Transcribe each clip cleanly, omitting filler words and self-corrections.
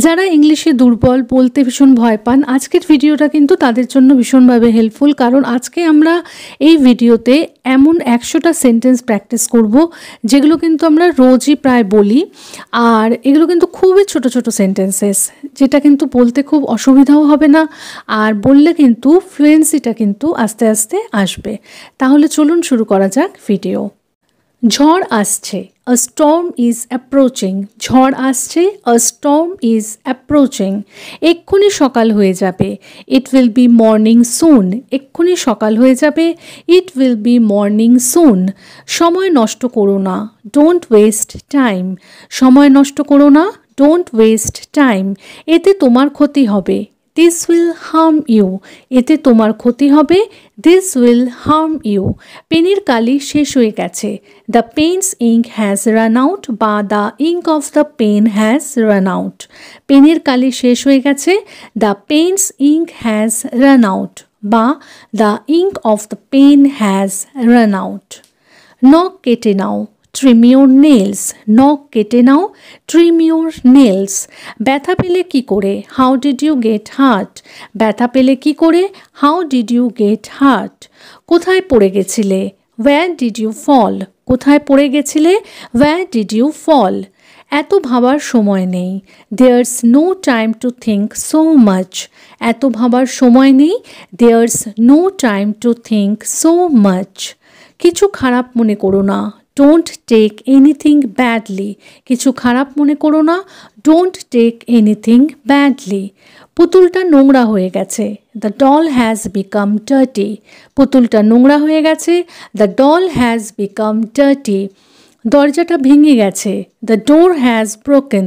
যারা ইংলিশে দুর্বল, বলতে ভীষণ ভয় পান, আজকের ভিডিওটা কিন্তু তাদের জন্য ভীষণভাবে হেল্পফুল। কারণ আজকে আমরা এই ভিডিওতে এমন 100টা সেন্টেন্স প্র্যাকটিস করব যেগুলো কিন্তু আমরা রোজই প্রায় বলি। আর এগুলো কিন্তু খুবই ছোট ছোট সেন্টেন্সেস, যেটা কিন্তু বলতে খুব অসুবিধাও হবে না, আর বললে কিন্তু ফ্লুয়েন্সিটা কিন্তু আস্তে আস্তে আসবে। তাহলে চলুন শুরু করা যাক ভিডিও। ঝড় আসছে, a storm is approaching. ঝড় আসছে, a storm is approaching. এক্ষুনি সকাল হয়ে যাবে, it will be morning soon. এক্ষুনি সকাল হয়ে যাবে, it will be morning soon. সময় নষ্ট করো না, don't waste time. সময় নষ্ট করো না, don't waste time. এতে তোমার ক্ষতি হবে, this will harm you. এতে তোমার ক্ষতি হবে, this will harm you. পেনের কালি শেষ হয়ে গেছে, the pen's ink has run out. বা the ink of the pen has run out. পেনের কালি শেষ হয়ে গেছে, the pen's ink has run out. বা the ink of the pen has run out. নখ কেটে নাও, trim your nails. নখ কেটে নাও, trim your nails. ব্যথা পেলে কি করে, how did you get hurt? ব্যথা পেলে কি করে, how did you get hurt? কোথায় পড়ে গেছিলে, where did you fall? কোথায় পড়ে গেছিলে, where did you fall? এত ভাবার সময় নেই, there's no time to think so much. এত ভাবার সময় নেই, there's no time to think so much. কিছু খারাপ মনে করো না, don't take anything badly. কিছু খারাপ মনে করো না, don't take anything badly. পুতুলটা নোংরা হয়ে গেছে, the doll has become dirty. পুতুলটা নোংরা হয়ে গেছে, the doll has become dirty. দরজাটা ভেঙে গেছে, the door has broken.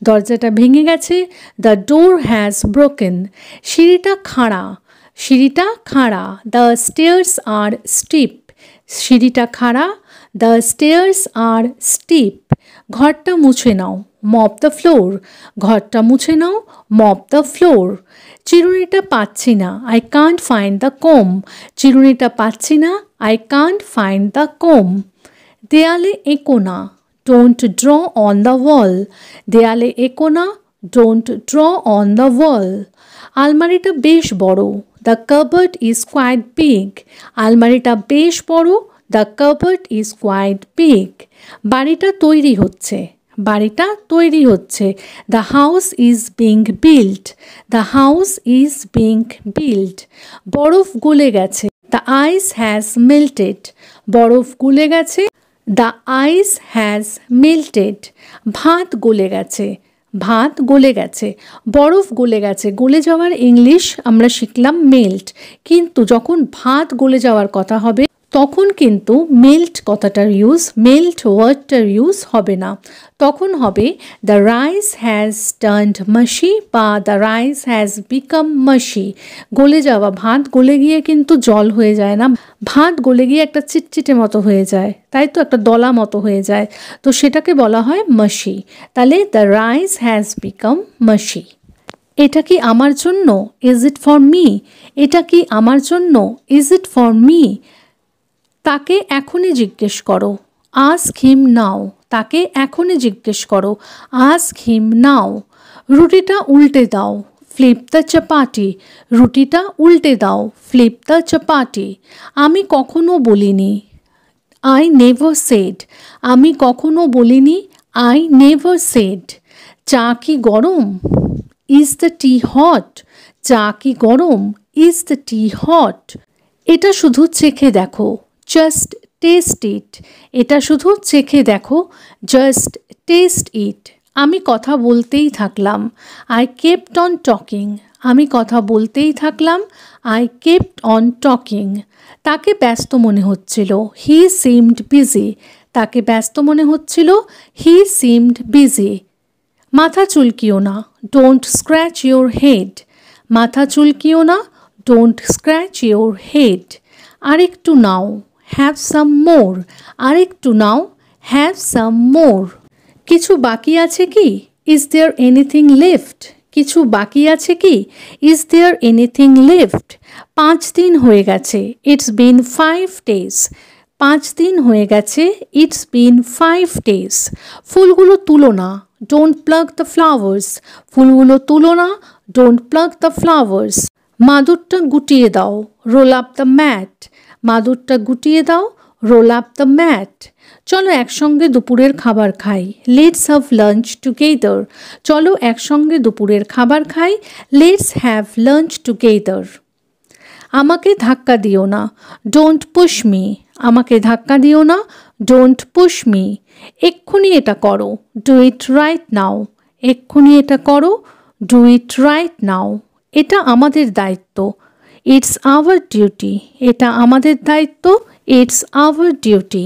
দরজাটা ভেঙে গেছে, the door has broken. সিঁড়িটা খাড়া, সিঁড়িটা খাড়া, the stairs are steep. সিঁড়িটা খাড়া, the stairs are steep. ঘরটা মুছে নাও, mop the floor. ঘরটা মুছে নাও, mop the floor. চিরুনিটা পাচ্ছি না, I can't find the comb. চিরুনিটা পাচ্ছি না, I can't find the comb. দেয়ালে এঁকো না, don't draw on the wall. দেয়ালে এঁকো না, don't draw on the wall. আলমারিটা বেশ বড়, the cupboard is quite big. আলমারিটা বেশ বড়, the cupboard is quite big. বাড়িটা তৈরি হচ্ছে, বাড়িটা তৈরি হচ্ছে, the house is being built. The house is being built. বরফ গলে গেছে, the ice has melted. বরফ গলে গেছে, the ice has melted. ভাত গলে গেছে, ভাত গলে গেছে, বরফ গলে গেছে। গলে যাওয়ার ইংলিশ আমরা শিখলাম মেল্ট, কিন্তু যখন ভাত গলে যাওয়ার কথা হবে তখন কিন্তু মেল্ট কথাটার ইউজ, মেল্ট ওয়ার্ডটার ইউজ হবে না, তখন হবে দ্য রাইস হ্যাজ টার্নড মাশি বা দ্য রাইস হ্যাজ বিকাম মাশি। গলে যাওয়া, ভাত গলে গিয়ে কিন্তু জল হয়ে যায় না, ভাত গলে গিয়ে একটা চিটচিটে মতো হয়ে যায়, তাই তো, একটা দলা মতো হয়ে যায়, তো সেটাকে বলা হয় মাশি। তাহলে দ্য রাইস হ্যাজ বিকাম মাশি। এটা কি আমার জন্য, ইজ ইট ফর মি? এটা কি আমার জন্য, ইজ ইট ফর মি? তাকে এখনই জিজ্ঞেস করো, আস্ক হিম নাও। তাকে এখনই জিজ্ঞেস করো, আস্ক হিম নাও। রুটিটা উল্টে দাও, ফ্লিপ দ্য চাপাটি। রুটিটা উল্টে দাও, ফ্লিপ দ্য চাপাটি। আমি কখনো বলিনি, আই নেভার সেড। আমি কখনো বলিনি, আই নেভার সেড। চা কি গরম, ইজ দ্য টি হট? চা কি গরম, ইজ দ্য টি হট? এটা শুধু চেখে দেখো, জাস্ট টেস্ট ইট। এটা শুধু চেখে দেখো, জাস্ট টেস্ট ইট। আমি কথা বলতেই থাকলাম, আই কেপ্ট অন টকিং। আমি কথা বলতেই থাকলাম, আই কেপ্ট অন টকিং। তাকে ব্যস্ত মনে হচ্ছিল, হি সিমড বিজি। তাকে ব্যস্ত মনে হচ্ছিল, হি সিমড বিজি। মাথা চুলকিও না, ডোন্ট স্ক্র্যাচ ইউর হেড। মাথা চুলকিও না, ডোন্ট স্ক্র্যাচ ইউর হেড। আরেকটু নাও, হ্যাভ সাম মোর। আরেকটু নাও, হ্যাভ সাম মোর। কিছু বাকি আছে কি, ইজ দেয়ার এনিথিং লেফট? কিছু বাকি আছে কি, ইজ দেয়ার এনিথিং লেফট? 5 দিন হয়ে গেছে, ইটস বিন 5 days. 5 দিন হয়ে গেছে। It's been 5 days. ফুলগুলো তুলো না। Don't pluck the flowers. ফুলগুলো তুলো না। Don't pluck the flowers. মাদুরটা গুটিয়ে দাও। Roll up the mat. মাদুরটা গুটিয়ে দাও। Roll up the mat. চলো একসঙ্গে দুপুরের খাবার খাই। Let's have lunch together. চলো একসঙ্গে দুপুরের খাবার খাই। Let's have lunch together. আমাকে ধাক্কা দিও না। Don't push me. আমাকে ধাক্কা দিও না। Don't push me. এক্ষুনি এটা করো। Do it right now. এক্ষুনি এটা করো। Do it right now. এটা আমাদের দায়িত্ব। It's our duty. এটা আমাদের দায়িত্ব। It's our duty.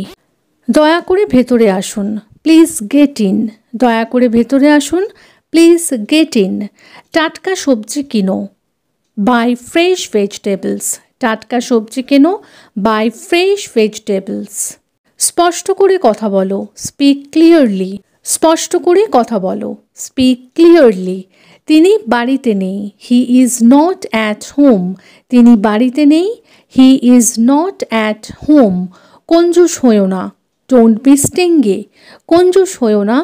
দয়া করে ভেতরে আসুন। Please get in. দয়া করে ভেতরে আসুন। Please get in. টাটকা সবজি কিনো। Buy fresh vegetables. টাটকা সবজি কেনো। Buy fresh vegetables. স্পষ্ট করে কথা বলো। Speak clearly. স্পষ্ট করে কথা বলো। Speak clearly. তিনি বাড়িতে নেই। He is not at home. তিনি বাড়িতে নেই। He is not at home. কঞ্জুস হয়ো না। Don't be stingy. কঞ্জুস হয়ো না।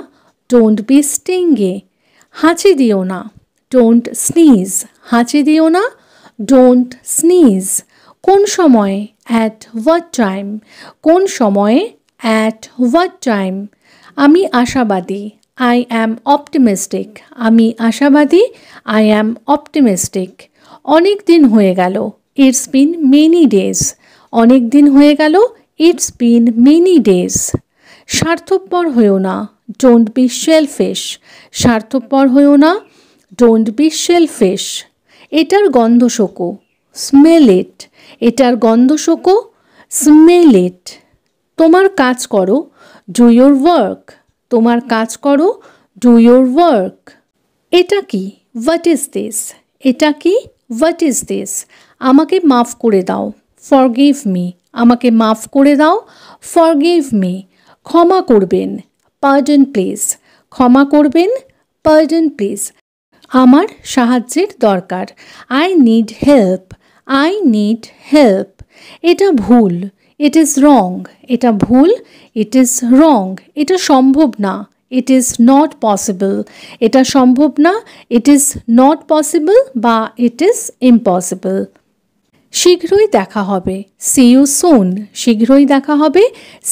Don't be stingy. হাঁচি দিও না। Don't sneeze. হাঁচি দিও না। Don't sneeze. কোন সময়ে? At what time? কোন সময়ে? At what time? আমি আশাবাদী। I am optimistic. আমি আশাবাদী। I am optimistic. অনেক দিন হয়ে গেল। It's been many days. অনেক দিন হয়ে গেল। It's been many days. স্বার্থপর হয়ো না। Don't be selfish. স্বার্থপর হয়ো না। Don't be selfish. এটার গন্ধ শোকো। Smell it. এটার গন্ধ শোকো। Smell it. তোমার কাজ করো। Do your work. তোমার কাজ করো। Do your work. এটা কি? What is this? এটা কি? What is this? আমাকে মাফ করে দাও। Forgive me. আমাকে মাফ করে দাও। Forgive me. ক্ষমা করবেন। Pardon please. ক্ষমা করবেন। Pardon please. আমার সাহায্যের দরকার। I need help. I need help. এটা ভুল। It is wrong. এটা ভুল। It is wrong. এটা সম্ভব না। It is not possible. এটা সম্ভব না। It is not possible বা it is impossible. শীঘ্রই দেখা হবে। See you soon. শীঘ্রই দেখা হবে।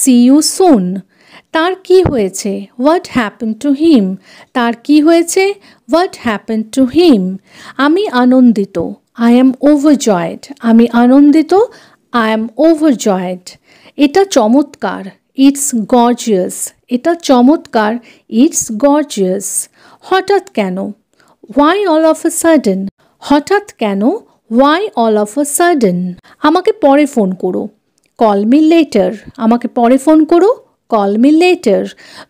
See you soon. তার কি হয়েছে? What happened to him? তার কি হয়েছে? What happened to him? আমি আনন্দিত। I am overjoyed. আমি আনন্দিত। I am overjoyed. এটা চমৎকার। It's gorgeous. এটা চমৎকার। It's gorgeous. হঠাৎ কেন? Why all of a sudden? হঠাৎ কেন? Why all of a sudden? আমাকে পরে ফোন করো। Call me later. আমাকে পরে ফোন করো। Call me later.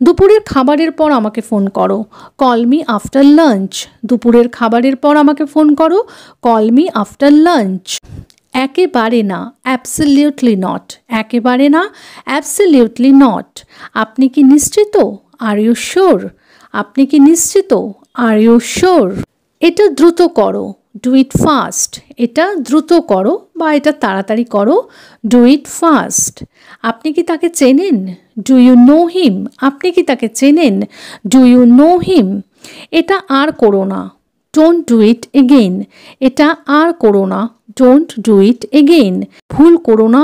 দুপুরের খাবারের পর আমাকে ফোন করো। Call me after lunch. দুপুরের খাবারের পর আমাকে ফোন করো। Call me after lunch. একেবারে না। Absolutely not. একেবারে না। Absolutely not. আপনি কি নিশ্চিত? Are you sure? আপনি কি নিশ্চিত? Are you sure? এটা দ্রুত করো। Do it fast. এটা দ্রুত করো বা এটা তাড়াতাড়ি করো। Do it fast. আপনি কি তাকে চেনেন? Do you know him? আপনি কি তাকে চেনেন? Do you know him? এটা আর করো না। Don't do it again. এটা আর করো না। Don't do it again. ভুল করো না।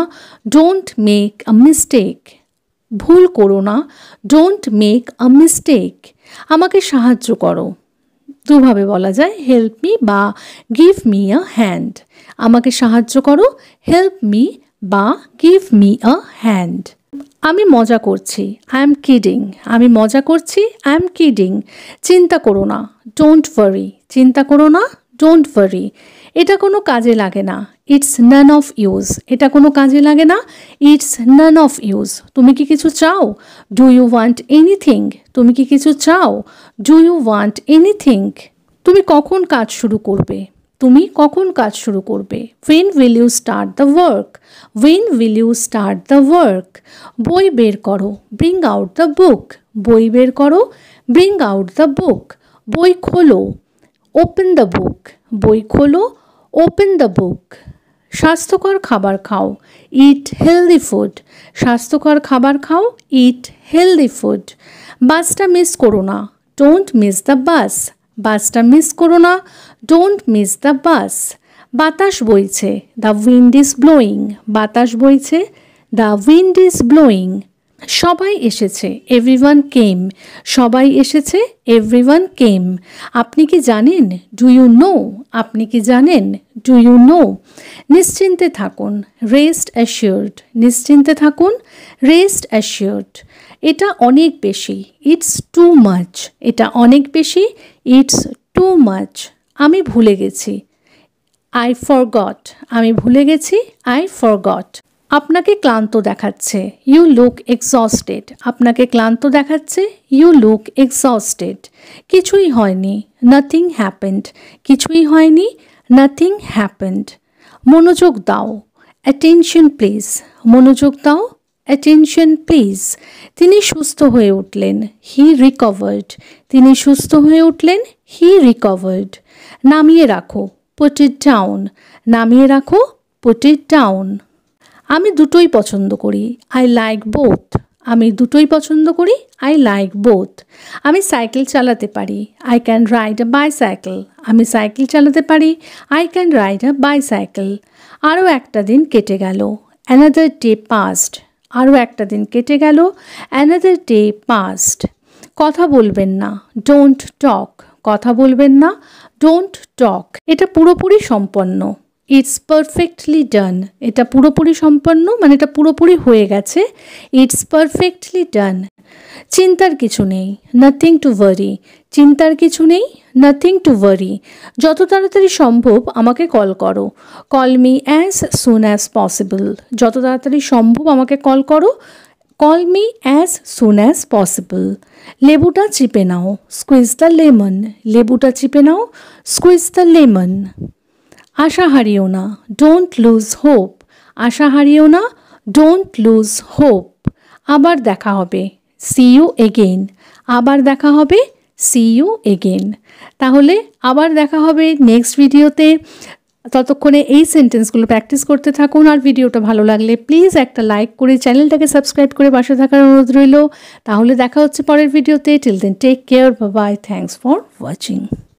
Don't make a mistake. ভুল করো না। Don't make a mistake. আমাকে সাহায্য করো। দুভাবে বলা যায়, হেল্প মি বা গিভ মি আ হ্যান্ড। আমাকে সাহায্য করো। হেল্প মি বা গিভ মি আ হ্যান্ড। আমি মজা করছি। I am kidding. আমি মজা করছি। I am kidding. চিন্তা করো না। Don't worry. চিন্তা করো না। Don't worry. এটা কোনো কাজে লাগে না। It's none of use. এটা কোনো কাজে লাগে না। It's none of use. তুমি কি কিছু চাও? Do you want anything? তুমি কি কিছু চাও? Do you want anything? তুমি কখন কাজ শুরু করবে? তুমি কখন কাজ শুরু করবে? When will you start the work? When will you start the work? বই বের করো। Bring out the book. বই বের করো। Bring out the book. বই খোলো। Open the book. বই খোলো। Open the book. স্বাস্থ্যকর খাবার খাও, ইট হেলদি ফুড। স্বাস্থ্যকর খাবার খাও, ইট হেলদি ফুড। বাসটা মিস করো না, ডোন্ট মিস দ্য বাস। বাসটা মিস করো না, ডোন্ট মিস দ্য বাস। বাতাস বইছে, দ্য উইন্ড ইজ ব্লোয়িং। বাতাস বইছে, দ্য উইন্ড ইজ ব্লোয়িং। সবাই এসেছে, এভরিওয়ান কেম। সবাই এসেছে, এভরিওয়ান কেম। আপনি কি জানেন, ডু ইউ নো? আপনি কি জানেন, ডু ইউ নো? নিশ্চিন্তে থাকুন, রেস্ট অ্যাসিওরড। নিশ্চিন্তে থাকুন, রেস্ট অ্যাসিওরড। এটা অনেক বেশি, ইটস টু মাচ। এটা অনেক বেশি, ইটস টু মাচ। আমি ভুলে গেছি, আই ফরগট। আমি ভুলে গেছি, আই ফরগট। আপনাকে ক্লান্ত দেখাচ্ছে, ইউ লুক এক্সস্টেড। আপনাকে ক্লান্ত দেখাচ্ছে, ইউ লুক এক্সস্টেড। কিছুই হয়নি, নাথিং হ্যাপেন্ড। কিছুই হয়নি, নাথিং হ্যাপেন্ড। মনোযোগ দাও, অ্যাটেনশন প্লিজ। মনোযোগ দাও, অ্যাটেনশন প্লিজ। তিনি সুস্থ হয়ে উঠলেন, হি রিকভার্ড। তিনি সুস্থ হয়ে উঠলেন, হি রিকভার্ড। নামিয়ে রাখো, পুট ইট ডাউন। নামিয়ে রাখো, পুট ইট ডাউন। আমি দুটোই পছন্দ করি, আই লাইক বোথ। আমি দুটোই পছন্দ করি, আই লাইক বোথ। আমি সাইকেল চালাতে পারি, I can ride a bicycle. আমি সাইকেল চালাতে পারি, I can ride a bicycle. আরও একটা দিন কেটে গেল, অ্যানাদার ডে পাস্ট। আরও একটা দিন কেটে গেল, অ্যানাদার ডে পাস্ট। কথা বলবেন না, ডোন্ট টক। কথা বলবেন না, ডোন্ট টক। এটা পুরোপুরি সম্পন্ন, ইটস পারফেক্টলি ডান। এটা পুরোপুরি সম্পন্ন মানে এটা পুরোপুরি হয়ে গেছে, ইটস পারফেক্টলি ডান। চিন্তার কিছু নেই, নাথিং টু ওয়ারি। চিন্তার কিছু নেই, নাথিং টু ওয়ারি। যত তাড়াতাড়ি সম্ভব আমাকে কল করো, call me as soon as possible. যত তাড়াতাড়ি সম্ভব আমাকে কল করো, call me as soon as possible. লেবুটা চিপে নাও, স্কুইজ দ্য লেমন। লেবুটা চিপে নাও, স্কুইজ দ্য লেমন। আশা হারিও না, ডোন্ট লুজ হোপ। আশা হারিও না, ডোন্ট লুজ হোপ। আবার দেখা হবে, সি ইউ এগেইন। আবার দেখা হবে, সি ইউ এগেইন। তাহলে আবার দেখা হবে নেক্সট ভিডিওতে। ততক্ষণে এই সেন্টেন্সগুলো প্র্যাকটিস করতে থাকুন। আর ভিডিওটা ভালো লাগলে প্লিজ একটা লাইক করে চ্যানেলটাকে সাবস্ক্রাইব করে পাশে থাকার অনুরোধ রইল। তাহলে দেখা হচ্ছে পরের ভিডিওতে। Till then take care, bye bye, thanks for watching.